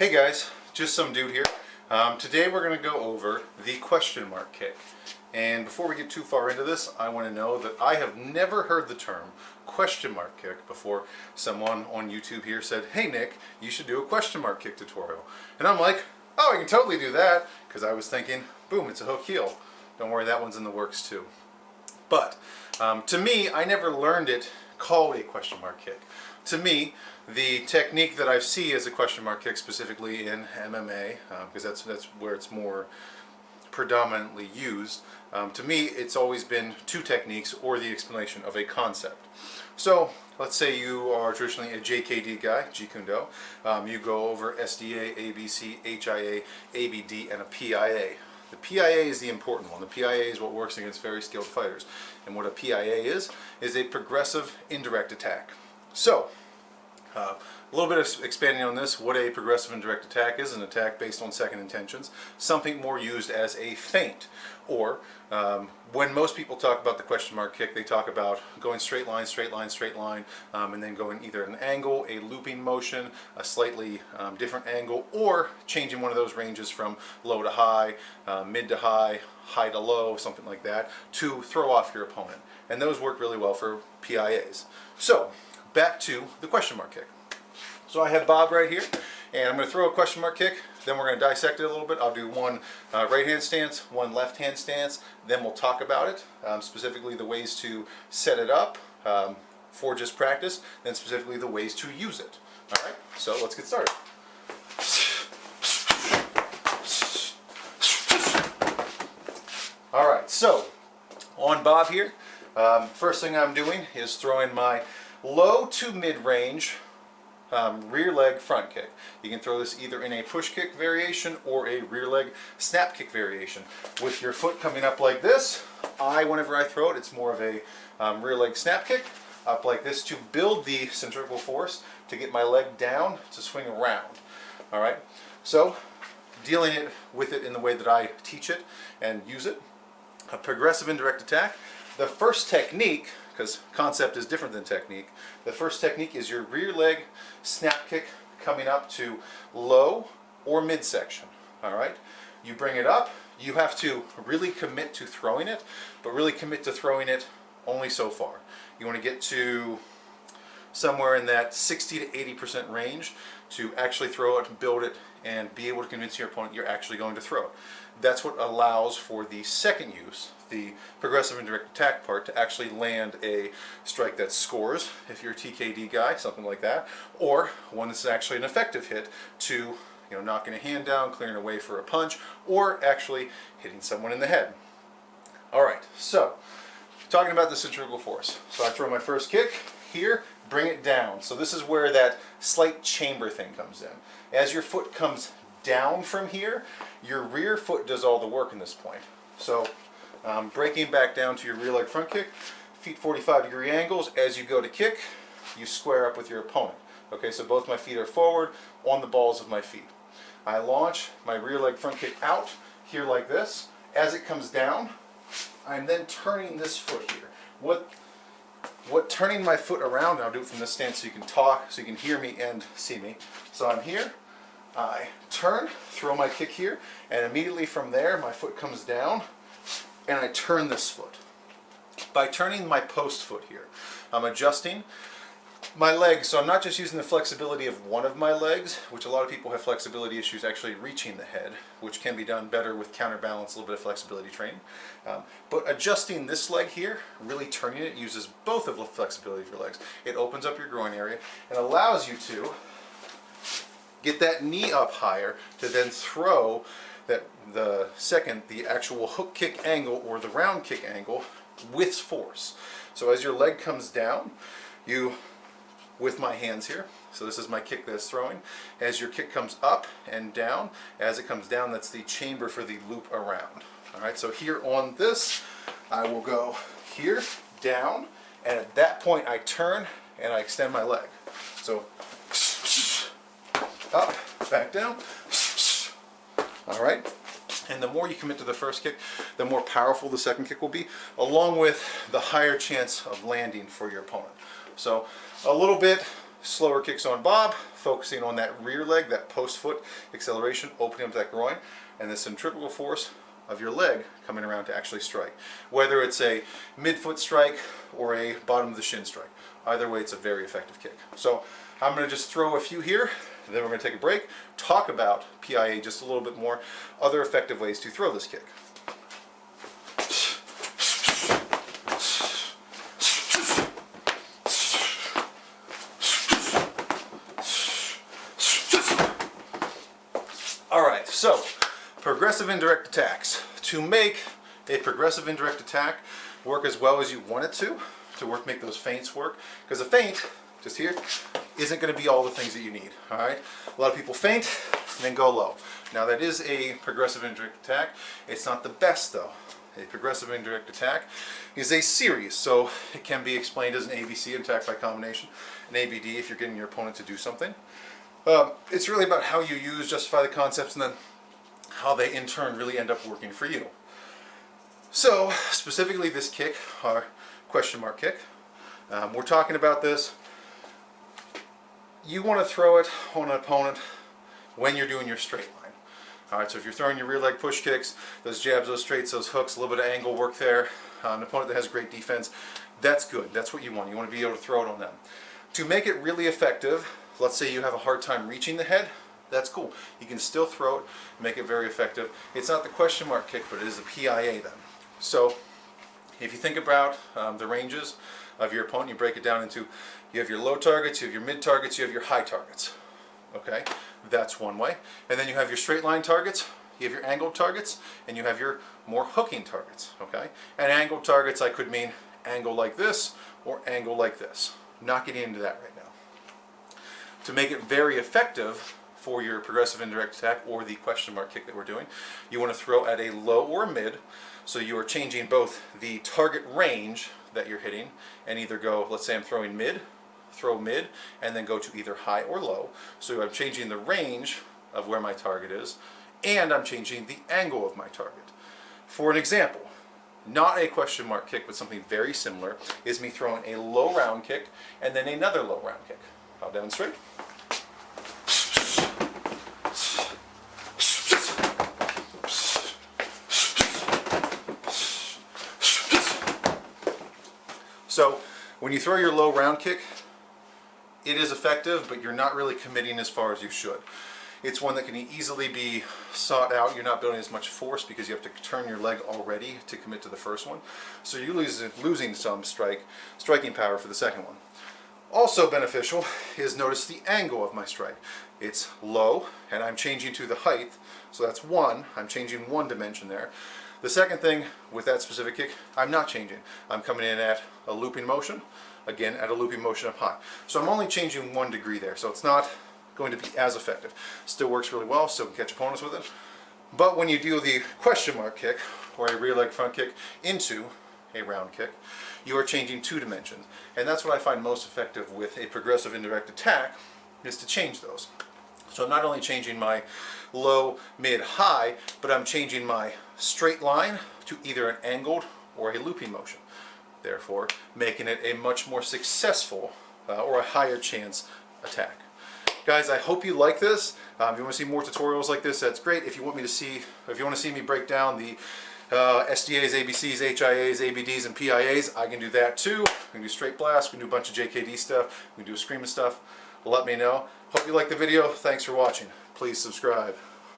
Hey guys, just some dude here. Today we're going to go over the question mark kick. And before we get too far into this, I want to know that I have never heard the term question mark kick before. Someone on YouTube here said, hey Nick, you should do a question mark kick tutorial. And I'm like, oh, I can totally do that, because I was thinking, boom, it's a hook heel. Don't worry, that one's in the works too. But to me, I never learned it called a question mark kick. To me, the technique that I see as a question mark kick, specifically in MMA, because that's where it's more predominantly used, to me it's always been two techniques or the explanation of a concept. So let's say you are traditionally a JKD guy, Jeet Kune Do. You go over SDA, ABC, HIA, ABD, and a PIA. The PIA is the important one. The PIA is what works against very skilled fighters. And what a PIA is a progressive indirect attack. So, a little bit of expanding on this, what a progressive indirect attack is: an attack based on second intentions, something more used as a feint. Or, when most people talk about the question mark kick, they talk about going straight line, straight line, straight line, and then going either an angle, a looping motion, a slightly different angle, or changing one of those ranges from low to high, mid to high, high to low, something like that, to throw off your opponent. And those work really well for PIAs. So, back to the question mark kick. So I have Bob right here, and I'm going to throw a question mark kick, then we're going to dissect it a little bit. I'll do one right hand stance, one left hand stance, then we'll talk about it, specifically the ways to set it up for just practice, then specifically the ways to use it. Alright, so let's get started. Alright, so on Bob here, first thing I'm doing is throwing my low to mid-range rear leg front kick. You can throw this either in a push kick variation or a rear leg snap kick variation. With your foot coming up like this, whenever I throw it, it's more of a rear leg snap kick, up like this to build the centrifugal force to get my leg down to swing around. Alright, so dealing with it in the way that I teach it and use it, a progressive indirect attack. The first technique, because concept is different than technique, the first technique is your rear leg snap kick coming up to low or midsection. Alright? You bring it up, you have to really commit to throwing it, but really commit to throwing it only so far. You want to get to somewhere in that 60 to 80% range to actually throw it, build it, and be able to convince your opponent you're actually going to throw it. That's what allows for the second use, the progressive indirect attack part, to actually land a strike that scores, if you're a TKD guy, something like that, or one that's actually an effective hit to, knocking a hand down, clearing away for a punch, or actually hitting someone in the head. Alright, so, talking about the centrifugal force. So I throw my first kick here, bring it down. So this is where that slight chamber thing comes in. As your foot comes down from here, your rear foot does all the work in this point. So breaking back down to your rear leg front kick, feet 45-degree angles. As you go to kick, you square up with your opponent. Okay, so both my feet are forward on the balls of my feet. I launch my rear leg front kick out here like this. As it comes down, I'm then turning this foot here. What turning my foot around, I'll do it from this stance so you can talk, so you can hear me and see me. So I'm here, I turn, throw my kick here, and immediately from there my foot comes down and I turn this foot. By turning my post foot here, I'm adjusting my legs, so I'm not just using the flexibility of one of my legs, which a lot of people have flexibility issues actually reaching the head, which can be done better with counterbalance, a little bit of flexibility training. But adjusting this leg here, really turning it, uses both of the flexibility of your legs. It opens up your groin area and allows you to get that knee up higher to then throw the actual hook kick angle or the round kick angle with force. So as your leg comes down, with my hands here, so this is my kick that's throwing, as your kick comes up and down, as it comes down, that's the chamber for the loop around. Alright, so here on this, I will go here, down, and at that point I turn and I extend my leg. So, up, back down, alright? And the more you commit to the first kick, the more powerful the second kick will be, along with the higher chance of landing for your opponent. So a little bit slower kicks on Bob, focusing on that rear leg, that post foot acceleration, opening up that groin, and the centrifugal force of your leg coming around to actually strike. Whether it's a mid-foot strike or a bottom of the shin strike. Either way, it's a very effective kick. So I'm going to just throw a few here, and then we're going to take a break, talk about PIA just a little bit more, other effective ways to throw this kick. Alright, so progressive indirect attacks. To make a progressive indirect attack work as well as you want it to make those feints work, because a feint, just here, isn't going to be all the things that you need. Alright, a lot of people feint and then go low. Now that is a progressive indirect attack. It's not the best though. A progressive indirect attack is a series, so it can be explained as an ABC, attack by combination, an ABD if you're getting your opponent to do something. It's really about how you use, justify the concepts, and then how they in turn really end up working for you. So specifically this kick, our question mark kick, we're talking about this. You want to throw it on an opponent when you're doing your straight line. Alright, so if you're throwing your rear leg push kicks, those jabs, those straights, those hooks, a little bit of angle work there, an opponent that has great defense, that's good. That's what you want. You want to be able to throw it on them. To make it really effective, let's say you have a hard time reaching the head, that's cool. You can still throw it, make it very effective. It's not the question mark kick, but it is the PIA then. So if you think about the ranges of your opponent, you break it down into, you have your low targets, you have your mid targets, you have your high targets. Okay, that's one way. And then you have your straight line targets, you have your angled targets, and you have your more hooking targets. Okay, and angled targets, I could mean angle like this or angle like this. I'm not getting into that right now. To make it very effective for your progressive indirect attack or the question mark kick that we're doing, you want to throw at a low or a mid, so you are changing both the target range that you're hitting and either go, let's say I'm throwing mid, throw mid, and then go to either high or low. So I'm changing the range of where my target is, and I'm changing the angle of my target. For an example, not a question mark kick, but something very similar, is me throwing a low round kick and then another low round kick. I'll demonstrate. So when you throw your low round kick, it is effective, but you're not really committing as far as you should. It's one that can easily be sought out. You're not building as much force because you have to turn your leg already to commit to the first one. So you're losing some striking power for the second one. Also beneficial is, notice the angle of my strike. It's low and I'm changing to the height, so that's one. I'm changing one dimension there. The second thing with that specific kick, I'm not changing. I'm coming in at a looping motion, again at a looping motion up high. So I'm only changing 1 degree there, so it's not going to be as effective. Still works really well, still can catch opponents with it. But when you do the question mark kick, or a rear leg front kick into a round kick, you are changing 2 dimensions. And that's what I find most effective with a progressive indirect attack, is to change those. So I'm not only changing my low, mid, high, but I'm changing my straight line to either an angled or a looping motion. Therefore, making it a much more successful or a higher chance attack. Guys, I hope you like this. If you want to see more tutorials like this, that's great. If you want to see me break down the SDAs, ABCs, HIAs, ABDs, and PIAs, I can do that too. We can do straight blast, we can do a bunch of JKD stuff, we can do a screaming stuff. Let me know. Hope you like the video. Thanks for watching. Please subscribe.